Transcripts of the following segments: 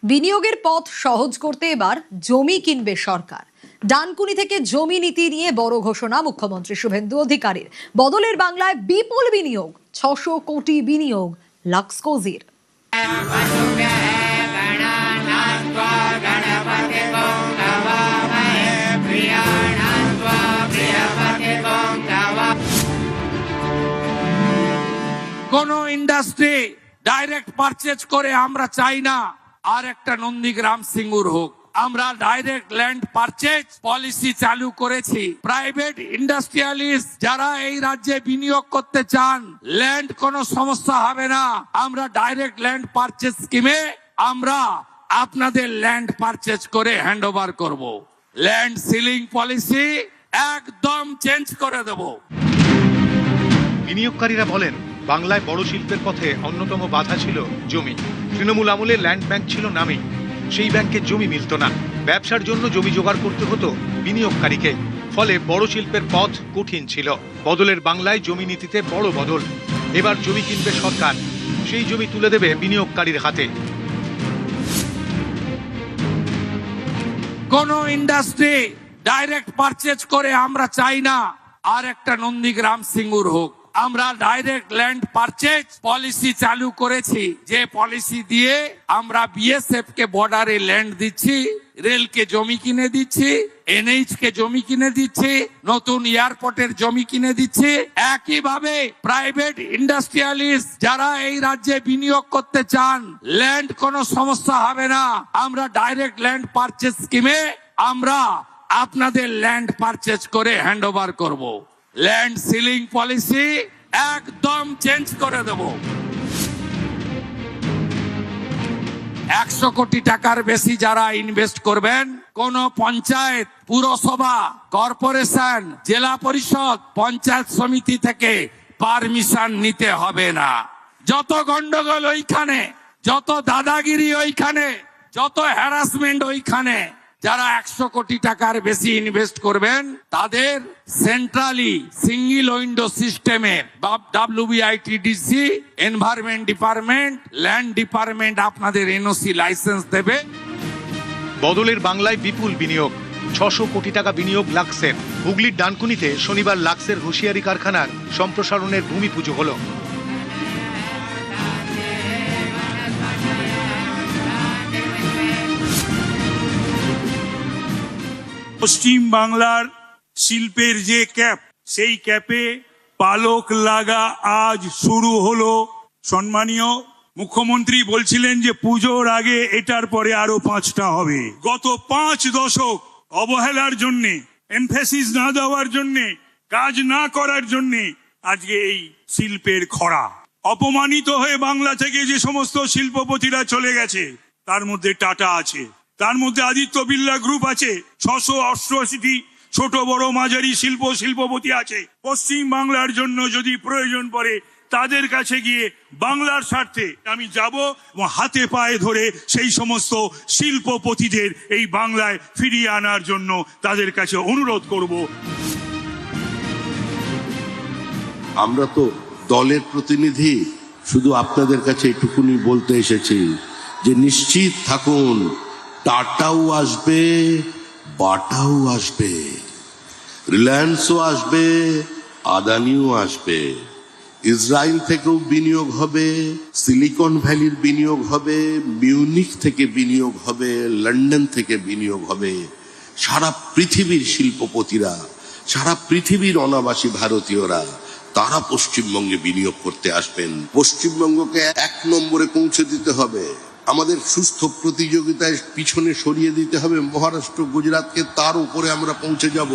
বিনিয়োগের পথ সহজ করতে এবার জমি কিনবে সরকার। ডানকুনি থেকে জমি নীতি নিয়ে বড় ঘোষণা মুখ্যমন্ত্রী শুভেন্দু অধিকারীর। বদলের বাংলায় বিপুল বিনিয়োগ, 600 কোটি বিনিয়োগ লাক্সকোজির। কোন ইন্ডাস্ট্রি ডাইরেক্ট পারচেজ করে আমরা চাই না আর একটা নন্দীগ্রাম সিঙ্গুর হোক। আমরা ডাইরেক্ট ল্যান্ড পারচেজ পলিসি চালু করেছি। প্রাইভেট ইন্ডাস্ট্রিয়ালিস্ট যারা এই রাজ্যে বিনিয়োগ করতে চান, ল্যান্ড কোনো সমস্যা হবে না। আমরা ডাইরেক্ট ল্যান্ড পারচেজ স্কিমে আমরা আপনাদের ল্যান্ড পারচেজ করে হ্যান্ড ওভার করবো। ল্যান্ড সিলিং পলিসি একদম চেঞ্জ করে দেব। বিনিয়োগকারীরা বলেন, বাংলায় বড় শিল্পের পথে অন্যতম বাধা ছিল জমি। তৃণমূল আমলে ল্যান্ড ব্যাংক ছিল নামেই, সেই ব্যাংকে জমি মিলত না। ব্যবসার জন্য জমি জোগাড় করতে হতো বিনিয়োগকারীকে, ফলে বড় শিল্পের পথ কঠিন ছিল। বদলের বাংলায় জমি নীতিতে বড় বদল। এবার জমি কিনবে সরকার, সেই জমি তুলে দেবে বিনিয়োগকারীর হাতে। কোন ইন্ডাস্ট্রি ডাইরেক্ট পারচেজ করে আমরা চাই না আর একটা নন্দীগ্রাম সিঙ্গুর হোক। আমরা ডাইরেক্ট ল্যান্ড পারচেজ পলিসি চালু করেছি, যে পলিসি দিয়ে আমরা বিএসএফ কে বর্ডারে ল্যান্ড দিচ্ছি, রেলকে জমি কিনে দিচ্ছি, এনএইচ কে জমি কিনে দিচ্ছি, নতুন এয়ারপোর্টের জমি কিনে দিচ্ছি। একইভাবে প্রাইভেট ইন্ডাস্ট্রিয়ালিস্ট যারা এই রাজ্যে বিনিয়োগ করতে চান, ল্যান্ড কোনো সমস্যা হবে না। আমরা ডাইরেক্ট ল্যান্ড পারচেজ স্কিমে আমরা আপনাদের ল্যান্ড পারচেজ করে হ্যান্ড ওভার করবো। ল্যান্ড সিলিং পলিসি একদম চেঞ্জ করে দেব। 100 কোটি টাকার বেশি যারা ইনভেস্ট করবেন, কোন পঞ্চায়েত, পুরসভা, কর্পোরেশন, জেলা পরিষদ, পঞ্চায়েত সমিতি থেকে পারমিশন নিতে হবে না। যত গন্ডগোল ওইখানে, যত দাদাগিরি ওইখানে, যত হ্যারাসমেন্ট ওইখানে, যারা 100 কোটি টাকার বেশি ইনভেস্ট করবেন তাদের সেন্ট্রালি সিঙ্গেল উইন্ডো সিস্টেমে WBITDC, environment department, land department আপনাদের এনওসি লাইসেন্স দেবে। বদলের বাংলায় বিপুল বিনিয়োগ, 600 কোটি টাকা বিনিয়োগ লাক্সের। হুগলির ডানকুনিতে শনিবার লাক্সের হুঁশিয়ারি কারখানার সম্প্রসারণের ভূমি পুজো হলো। পশ্চিম বাংলার শিল্পের যে ক্যাপ, সেই ক্যাপে পালক লাগা আজ শুরু হলো। সম্মানীয় মুখ্যমন্ত্রী বলছিলেন যে পুজোর আগে এটার পরে আরো 5টা হবে। গত 5 দশক অবহেলার জন্যে, এমফেসিস না দেওয়ার জন্যে, কাজ না করার জন্যে আজকে এই শিল্পের খরা। অপমানিত হয়ে বাংলা থেকে যে সমস্ত শিল্পপতিরা চলে গেছে, তার মধ্যে টাটা আছে, তার মধ্যে আদিত্য বিড়লা গ্রুপ আছে, 688টি ছোট বড় মাঝারি শিল্পপতি আছে। পশ্চিম বাংলার জন্য যদি প্রয়োজন পড়ে তাদের কাছে গিয়ে বাংলার স্বার্থে আমি যাব এবং হাতে পায়ে ধরে সেই সমস্ত শিল্পপতিদের এই বাংলায় ফিরিয়ে আনার জন্য তাদের কাছে অনুরোধ করব। আমরা তো দলের প্রতিনিধি, শুধু আপনাদের কাছে এটুকুনি বলতে এসেছি যে নিশ্চিত থাকুন, টাটাও আসবে, বাটাও আসবে, রিলায়েন্সও আসবে, আদানিও আসবে। ইসরায়েল থেকেও বিনিয়োগ হবে, সিলিকন ভ্যালির বিনিয়োগ হবে, মিউনিক থেকে বিনিয়োগ হবে, লন্ডন থেকে বিনিয়োগ হবে। সারা পৃথিবীর শিল্পপতিরা, সারা পৃথিবীর অনাবাসী ভারতীয়রা তারা পশ্চিমবঙ্গে বিনিয়োগ করতে আসবেন। পশ্চিমবঙ্গকে 1 নম্বরে পৌঁছে দিতে হবে। আমাদের সুস্থ প্রতিযোগিতায় পিছনে সরিয়ে দিতে হবে মহারাষ্ট্র, গুজরাটকে, তার উপরে আমরা পৌঁছে যাব।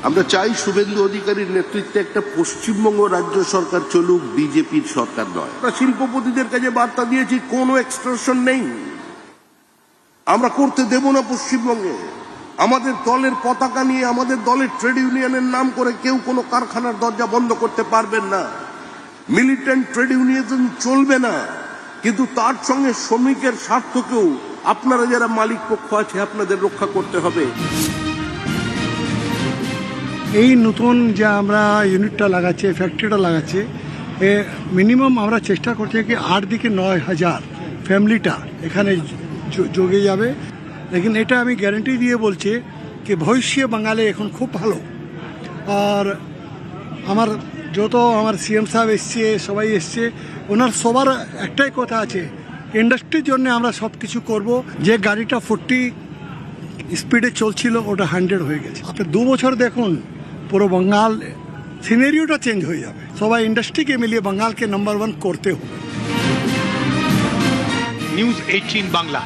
আমরা চাই শুভেন্দু অধিকারীর নেতৃত্বে একটা পশ্চিমবঙ্গ রাজ্য সরকার চলুক, বিজেপির সরকার নয়। আমরা শিল্পপতিদের কাছে বার্তা দিয়েছি, কোনো এক্সটর্শন নেই, আমরা করতে দেব না পশ্চিমবঙ্গে। আমাদের দলের পতাকা নিয়ে, আমাদের দলের ট্রেড ইউনিয়নের নাম করে কেউ কোনো কারখানার দরজা বন্ধ করতে পারবেন না। মিলিটেন্ট ট্রেড ইউনিয়ন চলবে না, কিন্তু তার সঙ্গে শ্রমিকের স্বার্থকেও আপনারা যারা মালিক পক্ষ আছে আপনাদের রক্ষা করতে হবে। এই নতুন যে আমরা ইউনিটটা লাগাচ্ছি, ফ্যাক্টরিটা লাগাচ্ছি, মিনিমাম আমরা চেষ্টা করছি কি 8 থেকে 9,000 ফ্যামিলিটা এখানে যোগে যাবে। লেকিন এটা আমি গ্যারেন্টি দিয়ে বলছি কি ভবিষ্যৎ বাঙালি এখন খুব ভালো। আর আমার আমার সিএম সাহেব এসছে, সবাই এসছে, ওনার সবার একটাই কথা আছে, ইন্ডাস্ট্রির জন্য আমরা সব কিছু করবো। যে গাড়িটা 40 স্পিডে চলছিল ওটা 100 হয়ে গেছে। আপনি 2 বছর দেখুন, পুরো বাঙাল সিনারিওটা চেঞ্জ হয়ে যাবে। সবাই ইন্ডাস্ট্রিকে মিলিয়ে বাঙালকে নাম্বার 1 করতে হবে। নিউজ 18 বাংলা।